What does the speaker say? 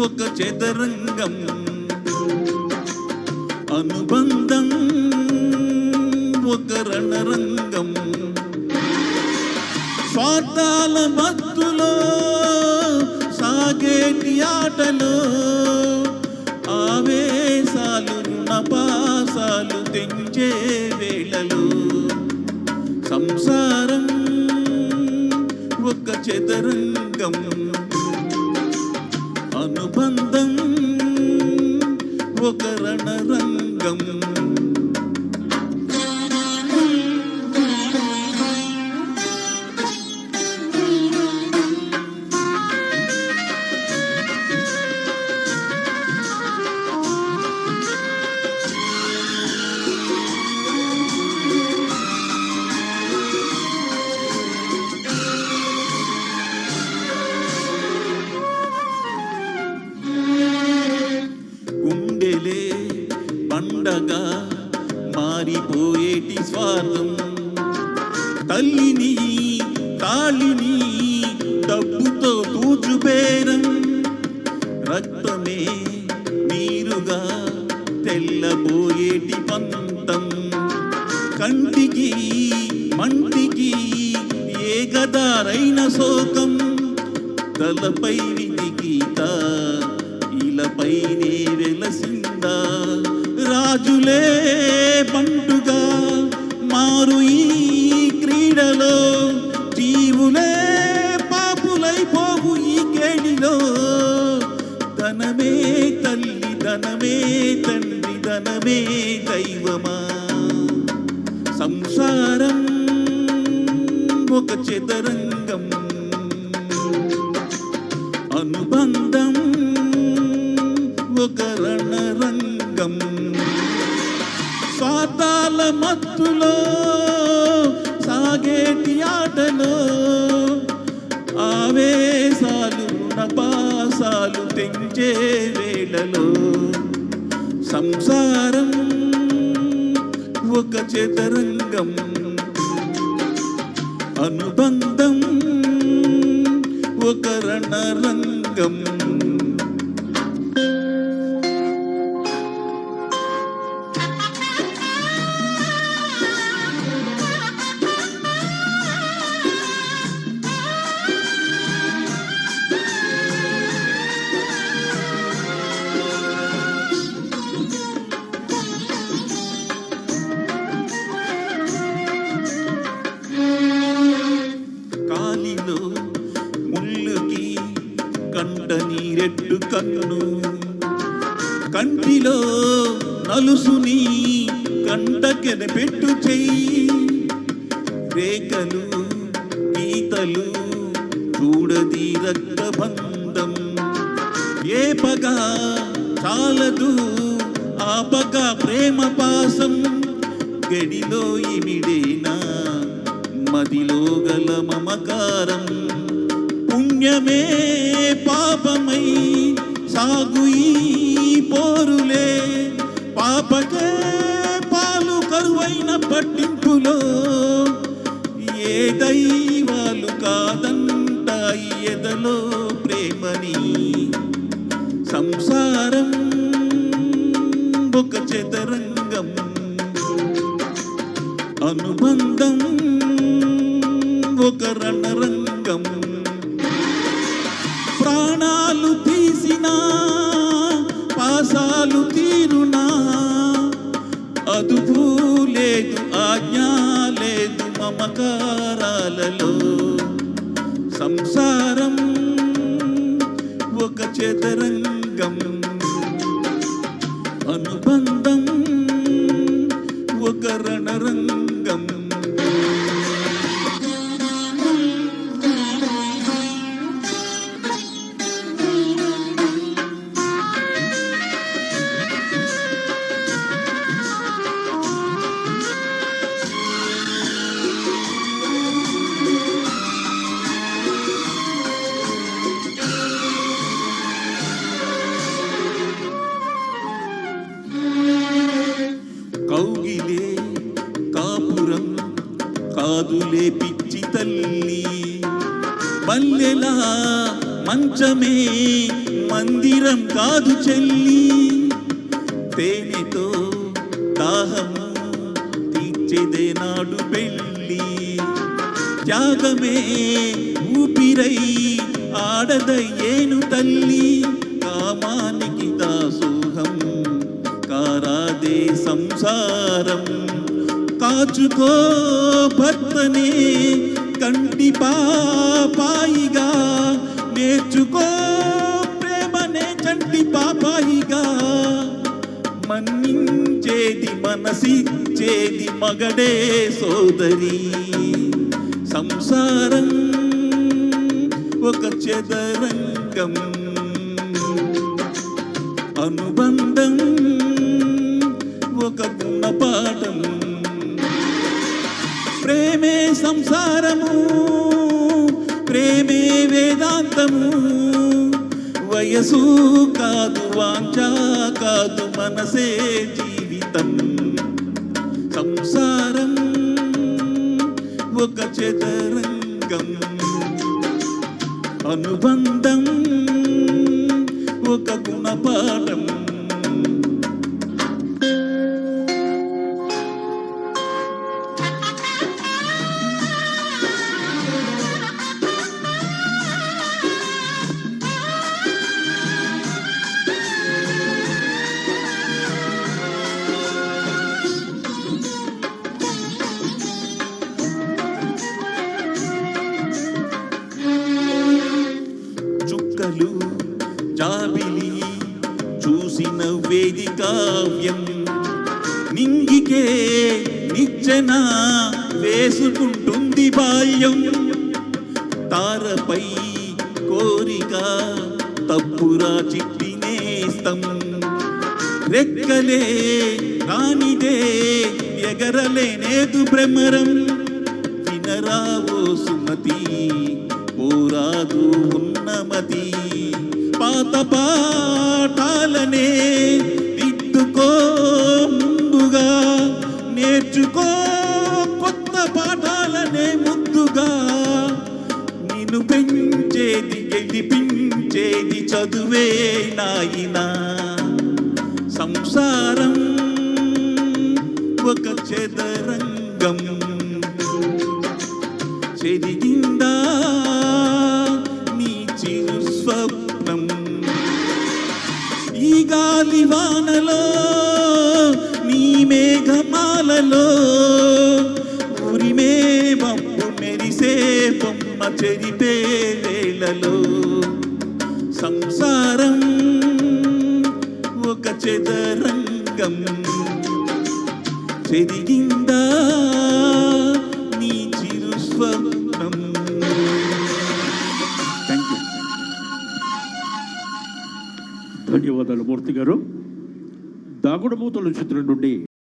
ఒక చదరంగం అనుబంధం ఒక రణరంగం స్వార్థాల మత్తులో సాగేటి ఆటలో ఆవేశాలు రుణపాసాలు తెంచే వేళలో సంసారం ఒక చదరంగం అనుబంధం ఒక రణరంగం పండగ మారిపోయేటి స్వార్థం తల్లిని తాళిని డబ్బుతో తూచుబేరం రక్తమే నీరుగా తెల్లబోయేటి పంతం కంటికి మంటికి ఏ గదారైన శోకం తలపై విధి గీత ఇలపైనే వెలసిందా రాజులే బంటుగా మారు ఈ క్రీడలో జీవులే పాపులైపోవు ఈ కేడిలో ధనమే తల్లి ధనమే తండ్రి ధనమే దైవమా సంసారం ఒక చదరంగం అనుబంధం ఒక రణరంగం స్వార్థాల మత్తులో సాగేటి ఆటలో ఆవేశాలు రుణపాసాలు తెంచే వేళలో సంసారం ఒక చదరంగం అనుబంధం ఒక రణరంగం ముల్లుకి కంట నీరెట్టు కన్ను కంటిలో నలుసుని కంటకెన పెట్టు చెయ్యి రేఖలు గీతలు చూడది రక్తబంధం ఏ పగ చాలదు ఆ పగ ప్రేమ పాసం గడిలో ఇమిడేనా మదిలో గల మమకారం పుణ్యమే పాపమై సాగు ఈ పోరులే పాపకే పాలు కరువైన పట్టింపులో ఏ దైవాలు కాదంటాయి ఎదలో ప్రేమని సంసారం ఒక చదరంగం అనుబంధం ఒక రణరంగం ప్రాణాలు తీసినా పాసాలు తీరునా అదుపు లేదు ఆజ్ఞ లేదు మమకారాలలో సంసారం ఒక చదరంగం అనుబంధం ఒక రణరంగం కౌగిలే కాపురం కాదులే పిచ్చి తల్లి మల్లెలా మంచమే మందిరం కాదు చెల్లి, తేనెతో దాహము తీర్చేదే నాడు పెళ్ళి. త్యాగమే ఊపిరై ఆడదయ్యేను తల్లి, కామానికి దాసోహం కారాదే సంసారం. కాచుకో భర్తనే కంటి పాపాయిగా, నేర్చుకో ప్రేమనే చంటి పాపాయిగా. మన్నించేది మనసిచ్చేది మగడే సోదరి, సంసారం ఒక చదరంగం, అనుబంధం ఒక గుణపాఠం. ప్రేమే సంసారము, ప్రేమే వేదాంతము, వయసు కాదు వాంఛ కాదు మనసే జీవితం. సంసారం ఒక చదరంగం, అనుబంధం ఒక గుణపాఠం. చుక్కలు జాబిలి చూసిన వేది కావ్యం, నింగికే నిచ్చెన వేసుకుంటుంది బాల్యం. తారపై కోరిక తప్పురా చిట్టినేస్తం, రెక్కలే రానిదే ఎగరలేనేదు భ్రమరం. వినరావో సుమతి పోరాదు ఉన్నమతి, పాత పాఠాలనే దిద్దుకో ముందుగా, నేర్చుకో కొత్త పాఠాలనే ముందుగా. నిన్ను పెంచేది గెలిపించేది చదువే నాయనా. సంసారం ఒక చదరంగం, చెరిగిందా నీ చిరు స్వప్నం. ఈ గాలివానలో నీ మేఘమాలలో, ఉరిమే మబ్బు మెరిసే బొమ్మ చెరిపే వేళలో. సంసారం ఒక చదరంగం, చెరిగిందా నీ చిరు స్వప్నం. ధన్యవాదాలు మూర్తి గారు. దాగుడుమూతల చిత్రం నుండి